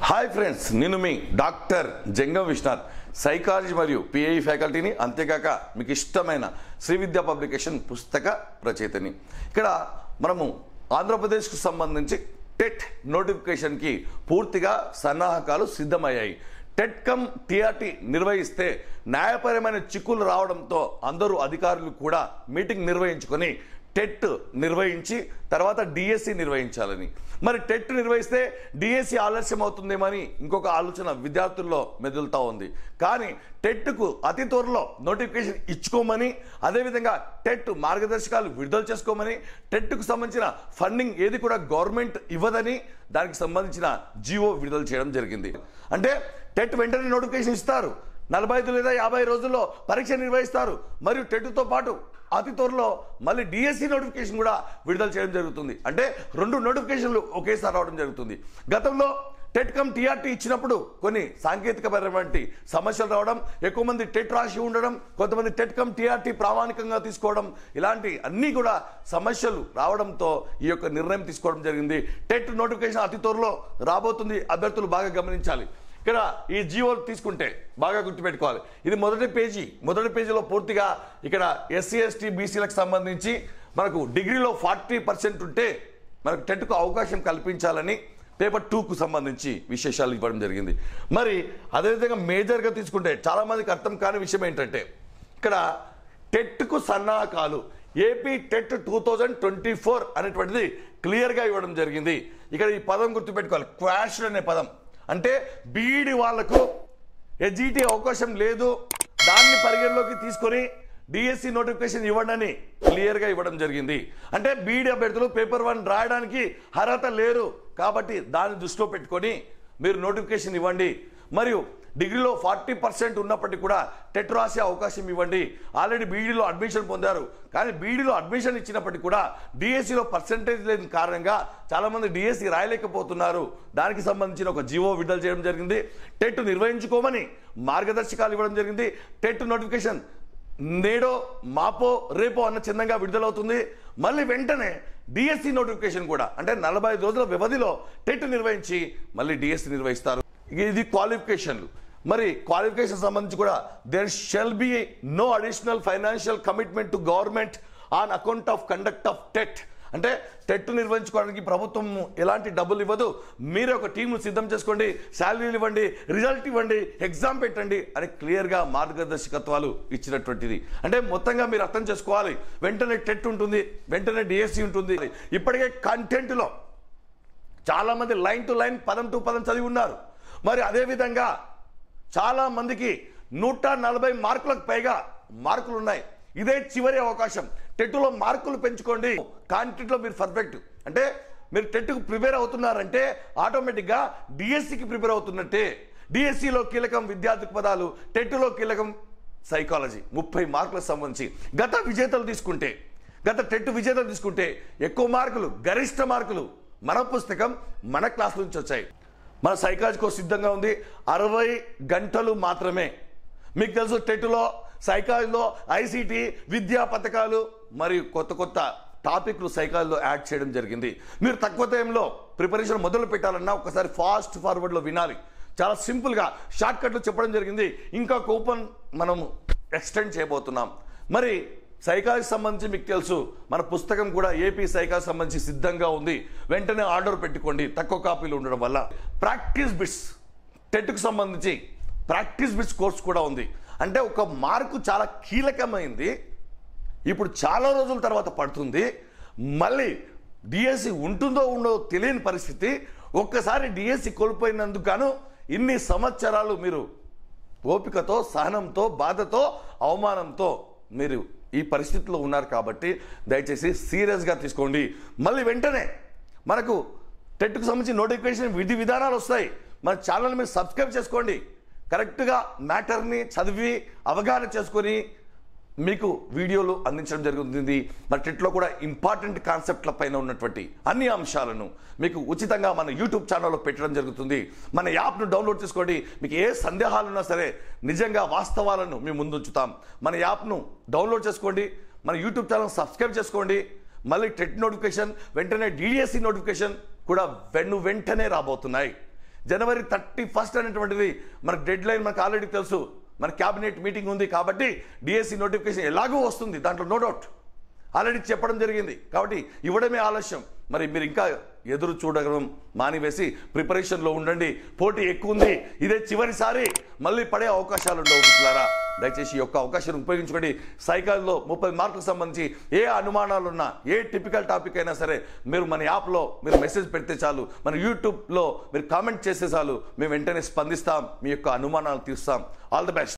Hi friends, నేను మీ doctor జంగం Vishwanath, psychology మరియు pi ఫ్యాకల్టీని, అంతేకాక మీకు ఇష్టమైన శ్రీ విద్యా పబ్లికేషన్ పుస్తక రచయితని. ఇక్కడ మనము ఆంధ్రప్రదేశ్కు సంబంధించి టెట్ నోటిఫికేషన్కి పూర్తిగా సన్నాహకాలు సిద్ధమయ్యాయి. టెట్ కమ్ టీఆర్టీ నిర్వహిస్తే న్యాయపరమైన చిక్కులు రావడంతో అందరూ అధికారులు కూడా మీటింగ్ నిర్వహించుకొని టెట్ నిర్వహించి తర్వాత డిఎస్సి నిర్వహించాలని. మరి టెట్ నిర్వహిస్తే డిఎస్సి ఆలస్యం అవుతుందేమని ఇంకొక ఆలోచన విద్యార్థుల్లో మెదులుతూ ఉంది. కానీ టెట్కు అతి త్వరలో నోటిఫికేషన్ ఇచ్చుకోమని, అదేవిధంగా టెట్ మార్గదర్శకాలు విడుదల చేసుకోమని, టెట్కు సంబంధించిన ఫండింగ్ ఏది కూడా గవర్నమెంట్ ఇవ్వదని దానికి సంబంధించిన జీవో విడుదల చేయడం జరిగింది. అంటే టెట్ వెంటనే నోటిఫికేషన్ ఇస్తారు, 45 లేదా 50 రోజుల్లో పరీక్ష నిర్వహిస్తారు. మరియు టెట్తో పాటు అతి త్వరలో మళ్ళీ డిఎస్సి నోటిఫికేషన్ కూడా విడుదల చేయడం జరుగుతుంది. అంటే 2 నోటిఫికేషన్లు ఒకేసారి రావడం జరుగుతుంది. గతంలో టెట్ కమ్ టీఆర్టీ ఇచ్చినప్పుడు కొన్ని సాంకేతికపరమైన సమస్యలు రావడం, ఎక్కువ మంది టెట్ రాసి ఉండడం, కొంతమంది టెట్ కమ్ టీఆర్టీ ప్రామాణికంగా తీసుకోవడం, ఇలాంటి అన్నీ కూడా సమస్యలు రావడంతో ఈ యొక్క నిర్ణయం తీసుకోవడం జరిగింది. టెట్ నోటిఫికేషన్ అతి త్వరలో రాబోతుంది, అభ్యర్థులు బాగా గమనించాలి. ఇక్కడ ఈ జీవో తీసుకుంటే బాగా గుర్తుపెట్టుకోవాలి. ఇది మొదటి పేజీలో పూర్తిగా ఇక్కడ ఎస్సీ ఎస్టీ బీసీలకు సంబంధించి మనకు డిగ్రీలో 40% ఉంటే మనకు టెట్కు అవకాశం కల్పించాలని పేపర్ 2కు సంబంధించి విశేషాలు ఇవ్వడం జరిగింది. మరి అదేవిధంగా మేజర్గా తీసుకుంటే చాలామందికి అర్థం కాని విషయం ఏంటంటే ఇక్కడ టెట్కు సన్నాహకాలు ఏపీ టెట్ 2024 అనేటువంటిది క్లియర్గా ఇవ్వడం జరిగింది. ఇక్కడ ఈ పదం గుర్తుపెట్టుకోవాలి, క్వాష్ అనే పదం. అంటే బీఈడి వాళ్లకు ఎస్జిటి అవకాశం లేదు, దాన్ని పరిగణలోకి తీసుకొని డిఎస్సి నోటిఫికేషన్ ఇవ్వండి క్లియర్గా ఇవ్వడం జరిగింది. అంటే బీఈడి అభ్యర్థులు పేపర్ 1 రాయడానికి అర్హత లేరు కాబట్టి దాన్ని దృష్టిలో పెట్టుకొని మీరు నోటిఫికేషన్ ఇవ్వండి. మరియు డిగ్రీలో 40% ఉన్నప్పటికీ కూడా టెట్ రాసే అవకాశం ఇవ్వండి. ఆల్రెడీ బీఈడీలో అడ్మిషన్ పొందారు, కానీ బీఈడీలో అడ్మిషన్ ఇచ్చినప్పటికీ కూడా డిఎస్సిలో పర్సెంటేజ్ లేని కారణంగా చాలామంది డిఎస్సి రాయలేకపోతున్నారు. దానికి సంబంధించిన ఒక జీవో విడుదల చేయడం జరిగింది. టెట్ నిర్వహించుకోమని మార్గదర్శకాలు ఇవ్వడం జరిగింది. టెట్ నోటిఫికేషన్ నేడో మాపో రేపో అన్న చిన్నంగా విడుదలవుతుంది. మళ్ళీ వెంటనే డిఎస్సి నోటిఫికేషన్ కూడా అంటే 45 రోజుల వ్యవధిలో టెట్ నిర్వహించి మళ్ళీ డిఎస్సి నిర్వహిస్తారు. ఇది క్వాలిఫికేషన్లు. మరి క్వాలిఫికేషన్ సంబంధించి కూడా there shall be no additional financial commitment to government on account of conduct of TET. అంటే టెట్ నిర్వహించుకోవడానికి ప్రభుత్వం ఎలాంటి డబ్బులు ఇవ్వదు, మీరే ఒక టీంను సిద్ధం చేసుకోండి, శాలరీలు ఇవ్వండి, రిజల్ట్ ఇవ్వండి, ఎగ్జామ్ పెట్టండి అని క్లియర్గా మార్గదర్శకత్వాలు ఇచ్చినటువంటిది. అంటే మొత్తంగా మీరు అర్థం చేసుకోవాలి, వెంటనే టెట్ ఉంటుంది, వెంటనే డిఎస్సి ఉంటుంది. ఇప్పటికే కంటెంట్లో చాలామంది లైన్ టు లైన్, పదం టు పదం చదివి ఉన్నారు. మరి అదేవిధంగా చాలా మందికి 140 మార్కులకు పైగా మార్కులు ఉన్నాయి. ఇదే చివరి అవకాశం. టెట్లో మార్కులు పెంచుకోండి, కాంటెంట్లో మీరు పర్ఫెక్ట్. అంటే మీరు టెట్కు ప్రిపేర్ అవుతున్నారంటే ఆటోమేటిక్గా డిఎస్సికి ప్రిపేర్ అవుతున్నట్టే. డిఎస్సిలో కీలకం విద్యార్థి పదాలు, టెట్లో కీలకం సైకాలజీ. 30 మార్కులకు సంబంధించి గత టెట్ విజేతలు తీసుకుంటే ఎక్కువ మార్కులు, గరిష్ట మార్కులు మన పుస్తకం మన క్లాస్ నుంచి వచ్చాయి. మన సైకాలజీ కోర్స్ సిద్ధంగా ఉంది, 60 గంటలు మాత్రమే. మీకు తెలుసు టెట్లో సైకాలజీలో ఐసిటి విద్యా పథకాలు మరియు కొత్త టాపిక్లు సైకాలజీలో యాడ్ చేయడం జరిగింది. మీరు తక్కువ టైంలో ప్రిపరేషన్ మొదలు పెట్టాలన్నా ఒకసారి ఫాస్ట్ ఫార్వర్డ్లో వినాలి. చాలా సింపుల్గా షార్ట్ కట్లు చెప్పడం జరిగింది. ఇంకా కూపన్ మనం ఎక్స్టెండ్ చేయబోతున్నాం. మరి సైకాలజీ సంబంధించి మీకు తెలుసు మన పుస్తకం కూడా ఏపీ సైకాలజీ సంబంధించి సిద్ధంగా ఉంది. వెంటనే ఆర్డర్ పెట్టుకోండి, తక్కువ కాపీలు ఉండడం వల్ల. ప్రాక్టీస్ బిట్స్, టెట్కు సంబంధించి ప్రాక్టీస్ బిట్స్ కోర్స్ కూడా ఉంది. అంటే ఒక మార్కు చాలా కీలకమైంది, ఇప్పుడు చాలా రోజుల తర్వాత పడుతుంది. మళ్ళీ డిఎస్సి ఉంటుందో ఉండదో తెలియని పరిస్థితి. ఒక్కసారి డిఎస్సి కోల్పోయినందుకు గాను ఇన్ని సంవత్సరాలు మీరు ఓపికతో, సహనంతో, బాధతో, అవమానంతో మీరు ఈ పరిస్థితిలో ఉన్నారు. కాబట్టి దయచేసి సీరియస్గా తీసుకోండి. మళ్ళీ వెంటనే మనకు టెట్కు సంబంధించి నోటిఫికేషన్ విధి విధానాలు వస్తాయి. మన ఛానల్ మీరు సబ్స్క్రైబ్ చేసుకోండి. కరెక్ట్గా మ్యాటర్ని చదివి అవగాహన చేసుకొని మీకు వీడియోలు అందించడం జరుగుతుంది. మరి టెట్లో కూడా ఇంపార్టెంట్ కాన్సెప్ట్ల పైన ఉన్నటువంటి అన్ని అంశాలను మీకు ఉచితంగా మన యూట్యూబ్ ఛానల్లో పెట్టడం జరుగుతుంది. మన యాప్ను డౌన్లోడ్ చేసుకోండి. మీకు ఏ సందేహాలు ఉన్నా సరే నిజంగా వాస్తవాలను మీ ముందు ఉంచుతాం. మన యాప్ను డౌన్లోడ్ చేసుకోండి, మన యూట్యూబ్ ఛానల్ సబ్స్క్రైబ్ చేసుకోండి. మళ్ళీ టెట్ నోటిఫికేషన్, వెంటనే డిఎస్సి నోటిఫికేషన్ కూడా వెంటనే రాబోతున్నాయి. జనవరి 31 అనేటువంటిది మనకు డెడ్ లైన్ మనకు ఆల్రెడీ తెలుసు. మన క్యాబినెట్ మీటింగ్ ఉంది కాబట్టి డిఎస్సి నోటిఫికేషన్ ఎలాగూ వస్తుంది, దాంట్లో నో డౌట్, ఆల్రెడీ చెప్పడం జరిగింది. కాబట్టి ఇవ్వడమే ఆలస్యం. మరి మీరు ఇంకా ఎదురు చూడడం మానివేసి ప్రిపరేషన్లో ఉండండి. పోటీ ఎక్కువ ఉంది, ఇదే చివరిసారి, మళ్ళీ పడే అవకాశాలు ఉండవు మిత్రులారా. దయచేసి ఈ యొక్క అవకాశాన్ని ఉపయోగించుకోండి. సైకాలజీలో 30 మార్కులకు సంబంధించి ఏ అనుమానాలు ఉన్నా, ఏ టిపికల్ టాపిక్ అయినా సరే మీరు మన యాప్లో మీరు మెసేజ్ పెడితే చాలు, మన యూట్యూబ్లో మీరు కామెంట్ చేస్తే చాలు, మేము వెంటనే స్పందిస్తాం, మీ యొక్క అనుమానాలు తీరుస్తాం. All the best.